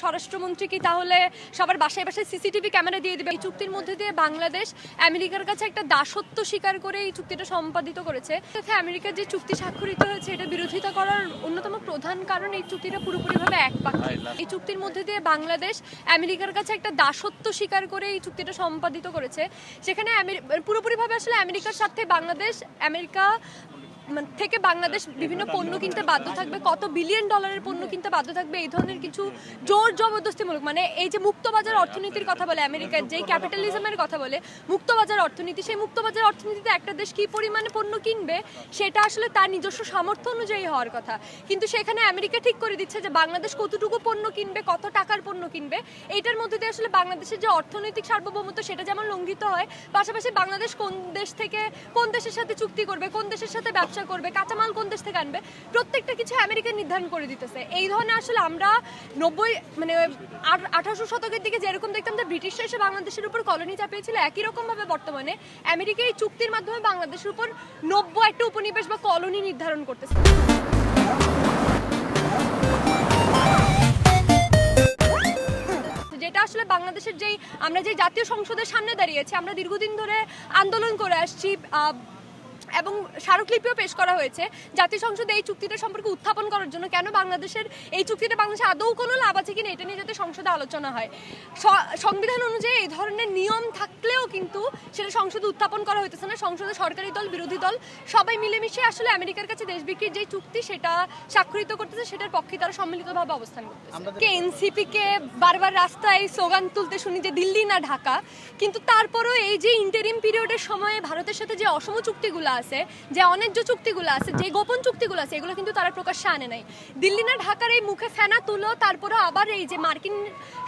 স্বরাষ্ট্রমন্ত্রী কি তাহলে সবার বাসায় বাসায় সিসিটিভি ক্যামেরা দিয়ে দিবে? এই চুক্তির মধ্যে দিয়ে বাংলাদেশ আমেরিকার কাছে একটা দাসত্ব স্বীকার করে এই চুক্তিটা সম্পাদিত করেছে। সাথে আমেরিকার যে চুক্তি স্বাক্ষরিত হয়েছে এটা বিরোধিতা করার অন্যতম প্রধান কারণ এই চুক্তিটা পুরোপুরিভাবে একপাক্ষিক। এই চুক্তির মধ্যে দিয়ে বাংলাদেশ আমেরিকার কাছে একটা দাসত্ব স্বীকার করে এই চুক্তিটা সম্পাদিত করেছে। সেখানে পুরোপুরিভাবে আসলে আমেরিকার সাথে আমেরিকা থেকে বাংলাদেশ বিভিন্ন পণ্য কিনতে বাধ্য থাকবে, কত বিলিয়ন ডলারের পণ্য কিনতে বাধ্য থাকবে, এই ধরনের কিছু জোর জবরদস্তিমূলক, মানে এই যে মুক্তবাজার অর্থনীতির কথা বলে আমেরিকার, যেই ক্যাপিটালিজমের কথা বলে মুক্তবাজার অর্থনীতি, সেই মুক্তবাজার অর্থনীতিতে একটা দেশ কি পরিমাণে পণ্য কিনবে সেটা আসলে তার নিজস্ব সামর্থ্য অনুযায়ী হওয়ার কথা। কিন্তু সেখানে আমেরিকা ঠিক করে দিচ্ছে যে বাংলাদেশ কতটুকু পণ্য কিনবে, কত টাকার পণ্য কিনবে। এইটার মধ্যে দিয়ে আসলে বাংলাদেশের যে অর্থনৈতিক সার্বভৌমত্ব সেটা যেমন লঙ্ঘিত হয়, পাশাপাশি বাংলাদেশ কোন দেশের সাথে চুক্তি করবে, কোন দেশের সাথে ব্যবসা করবে, কাঁচামাল কোন দেশ থেকে আনবে, প্রত্যেকটা কিছু আমেরিকা নির্ধারণ করে দিতেছে। এই ধরনের আসলে আমরা 1800 শতকের দিকে যেরকম দেখতাম যে ব্রিটিশরা এসে বাংলাদেশের উপর কলোনি চাপিয়েছিল, একই রকম ভাবে বর্তমানে আমেরিকা এই চুক্তির মাধ্যমে বাংলাদেশের উপর 90 একটা উপনিবেশ বা কলোনি নির্ধারণ করতেছে। যেটা আসলে বাংলাদেশের আমরা যে জাতীয় সংসদের সামনে দাঁড়িয়েছি, আমরা দীর্ঘদিন ধরে আন্দোলন করে আসছি এবং স্মারকলিপিও পেশ করা হয়েছে জাতীয় সংসদে এই চুক্তিটা সম্পর্কে উত্থাপন করার জন্য। কেন বাংলাদেশের এই চুক্তিটা বাংলাদেশে আদৌ কোনো লাভ আছে কিনা এটা নিয়ে যাতে সংসদে আলোচনা হয়। সংবিধান অনুযায়ী এই ধরনের নিয়ম থাকলেও কিন্তু সেটা সংসদে উত্থাপন করা হইতেছে না। সংসদে সরকারি দল, বিরোধী দল সবাই মিলেমিশে আসলে আমেরিকার কাছে দেশ বিক্রির যে চুক্তি সেটা স্বাক্ষরিত করতেছে, সেটার পক্ষে তারা সম্মিলিতভাবে অবস্থান করতেছে। এনসিপি কে বারবার রাস্তায় স্লোগান তুলতে শুনি যে দিল্লি না ঢাকা, কিন্তু তারপরও এই যে ইন্টারিম পিরিয়ডের সময়ে ভারতের সাথে যে অসম চুক্তিগুলো আছে, যে অন্যায্য চুক্তিগুলো আছে, যে গোপন চুক্তিগুলো আছে, এগুলো কিন্তু তারা প্রকাশ্যে আনে নাই। দিল্লি না ঢাকার এই মুখে ফেনা তুলো তারপরে আবার এই যে মার্কিন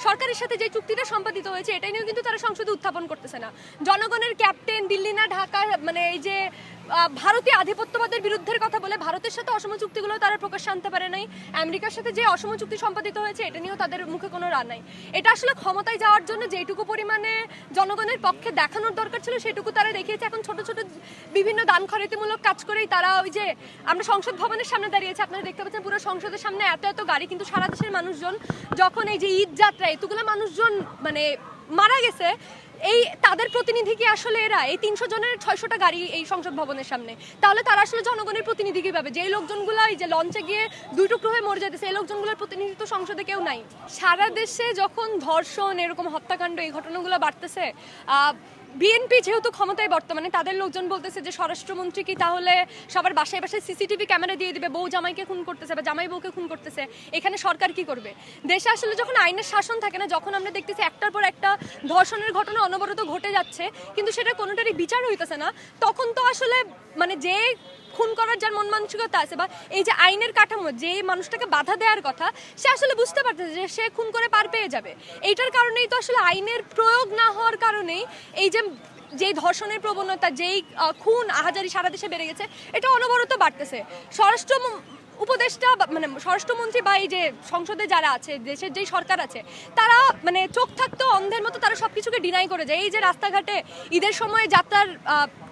সরকারের সাথে যে চুক্তিটা সম্পাদিত হয়েছে এটা নিয়েও কিন্তু তারা সংসদে উত্থাপন করতেছে না। জনগণের ক্যাপ্টেন দিল্লি না ঢাকা, মানে এই যে ভারতীয় আধিপত্যবাদের বিরুদ্ধের কথা বলে ভারতের সাথে অসম চুক্তিগুলো তারা প্রকাশ্যে আনতে পারে নাই। আমেরিকার সাথে যে অসম চুক্তি সম্পাদিত হয়েছে এটা নিয়েও তাদের মুখে কোনো রান নাই। এটা আসলে ক্ষমতায় যাওয়ার জন্য যেটুকু পরিমাণে জনগণের পক্ষে দেখানোর দরকার ছিল সেটুকু তারা দেখিয়েছে। এখন ছোট ছোট বিভিন্ন দান খয়রাতিমূলক কাজ করেই তারা ওই যে আমরা সংসদ ভবনের সামনে দাঁড়িয়েছি, আপনারা দেখতে পাচ্ছেন পুরো সংসদের সামনে এত এত গাড়ি, কিন্তু সারা দেশের মানুষজন যখন এই যে ঈদ যাত্রা এতগুলো মানুষজন মানে মারা গেছে, এই তাদের প্রতিনিধি কি আসলে এরা? এই 300 জনের 600টা গাড়ি এই সংসদ ভবনের সামনে, তাহলে তারা আসলে জনগণের প্রতিনিধি কিভাবে? যেই লোকজনগুলো এই যে লঞ্চে গিয়ে 2 টুকরো হয়ে মরে যেতেছে, এই লোকজনগুলোর প্রতিনিধি তো সংসদে কেউ নাই। সারা দেশে যখন ধর্ষণ, এরকম হত্যাকাণ্ড, এই ঘটনাগুলো বাড়তেছে, বিএনপি যেহেতু ক্ষমতায় বর্তমানে, তাদের লোকজন বলতেছে যে স্বরাষ্ট্রমন্ত্রী কি তাহলে সবার বাসায় বাসায় সিসিটিভি ক্যামেরা দিয়ে দিবে? বউ জামাইকে খুন করতেছে বা জামাই বউকে খুন করতেছে, এখানে সরকার কি করবে? দেশে আসলে যখন আইনের শাসন থাকে না, যখন আমরা দেখতেছি একটার পর একটা ধর্ষণের ঘটনা অনবরত ঘটে যাচ্ছে কিন্তু সেটা কোনোটারই বিচার হইতেছে না, তখন তো আসলে মানে যে খুন করার যার মন মানসিকতা আছে বা এই যে আইনের কাঠামো যে মানুষটাকে বাধা দেওয়ার কথা, সে আসলে বুঝতে পারতেছে যে সে খুন করে পার পেয়ে যাবে। এইটার কারণেই তো আসলে আইনের প্রয়োগ না হওয়ার কারণেই এই যেই ধর্ষণের প্রবণতা, যেই খুন আহাজারি সারা দেশে বেড়ে গেছে, এটা অনবরত বাড়তেছে। স্বরাষ্ট্র উপদেষ্টা মানে স্বরাষ্ট্রমন্ত্রী বা এই যে সংসদে যারা আছে, দেশের যেই সরকার আছে, তারা মানে চোখ থাকতো অন্ধের মতো তারা সবকিছুকে ডিনাই করে যায়। এই যে রাস্তাঘাটে ঈদের সময় যাত্রার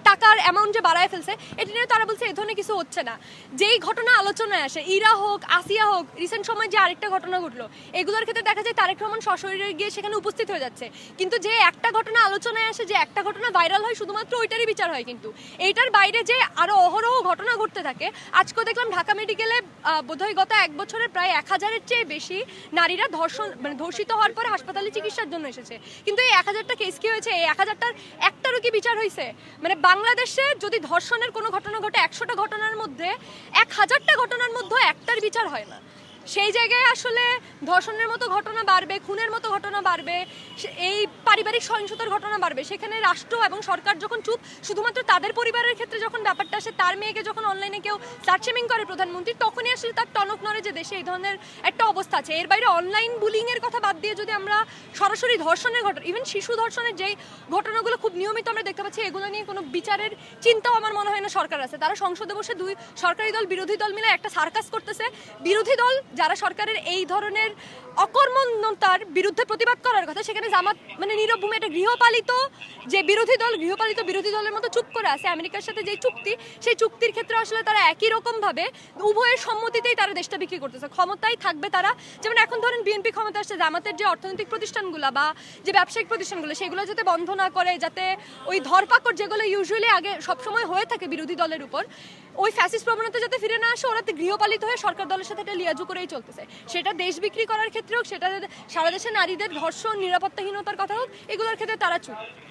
টাকার অ্যামাউন্ট যে বাড়ায় ফেলছে, এটা নিয়ে তারা বলছে এ ধরনের কিছু হচ্ছে না। যেই ঘটনা আলোচনায় আসে, ইরা হোক, আসিয়া হোক, রিসেন্ট সময় যে আরেকটা ঘটনা ঘটলো, এগুলোর ক্ষেত্রে দেখা যায় তারেক রহমান সশরীরে গিয়ে সেখানে উপস্থিত হয়ে যাচ্ছে, কিন্তু যে একটা ঘটনা আলোচনায় আসে, যে একটা ঘটনা ভাইরাল হয়, শুধুমাত্র ওইটারই বিচার হয়। কিন্তু এইটার বাইরে যে আরো অহরহ ঘটনা ঘটতে থাকে। আজকেও দেখলাম ঢাকা মেডিকেলে বোধহয় গত 1 বছরে প্রায় 1000-এর চেয়ে বেশি নারীরা ধর্ষিত হওয়ার পরে হাসপাতালে চিকিৎসার জন্য এসেছে, কিন্তু এই 1000টা কেস কি হয়েছে? এই 1000টার একটারও কি বিচার হয়েছে? মানে বাংলাদেশে যদি ধর্ষণের কোনো ঘটনা ঘটে, 100টা ঘটনার মধ্যে 1000টা ঘটনার মধ্যে একটার বিচার হয় না। সেই জায়গায় আসলে ধর্ষণের মতো ঘটনা বাড়বে, খুনের মতো ঘটনা বাড়বে, এই পারিবারিক সহিংসতার ঘটনা বাড়বে। সেখানে রাষ্ট্র এবং সরকার যখন চুপ, শুধুমাত্র তাদের পরিবারের ক্ষেত্রে যখন ব্যাপারটা আসে, তার মেয়েকে যখন অনলাইনে কেউ সার্চেমিং করে প্রধানমন্ত্রী, তখনই আসলে তার টনক নড়ে যে দেশে এই ধরনের একটা অবস্থা আছে। এর বাইরে অনলাইন বুলিং এর কথা বাদ দিয়ে যদি আমরা সরাসরি ধর্ষণের ঘটনা, ইভেন শিশু ধর্ষণের যেই ঘটনাগুলো খুব নিয়মিত আমরা দেখতে পাচ্ছি, এগুলো নিয়ে কোনো বিচারের চিন্তাও আমার মনে হয় না সরকার আছে। তারা সংসদে বসে 2 সরকারি দল, বিরোধী দল মিলে একটা সার্কাস করতেছে। বিরোধী দল যারা সরকারের এই ধরনের অকর্মণ্যতার বিরুদ্ধে প্রতিবাদ করার কথা, সেখানে জামাত মানে নীরব ভূমি, একটা গৃহপালিত যে বিরোধী দল, গৃহপালিত বিরোধী দলের মতো চুপ করে আছে। আমেরিকার সাথে যে চুক্তি, সেই চুক্তির ক্ষেত্রে আসলে তারা একই রকম ভাবে উভয়ের সম্মতিতেই তারা দেশটা বিক্রি করতেছে। ক্ষমতায় থাকবে তারা, যেমন এখন ধরেন বিএনপি ক্ষমতা আসছে, জামাতের যে অর্থনৈতিক প্রতিষ্ঠানগুলো বা যে ব্যবসায়িক প্রতিষ্ঠানগুলো, সেগুলো যাতে বন্ধ না করে, যাতে ওই ধরপাকড় যেগুলো ইউজুয়ালি আগে সবসময় হয়ে থাকে বিরোধী দলের উপর, ওই ফ্যাসিস্ট প্রবণতা যাতে ফিরে না আসে, ওরা গৃহপালিত হয়ে সরকার দলের সাথে একটা লিয়াজু করেই চলতেছে। সেটা দেশ বিক্রি করার ক্ষেত্রে হোক, সেটা সারা দেশে নারীদের ধর্ষণ, নিরাপত্তাহীনতার কথা হোক, এগুলোর ক্ষেত্রে তারা চুপ।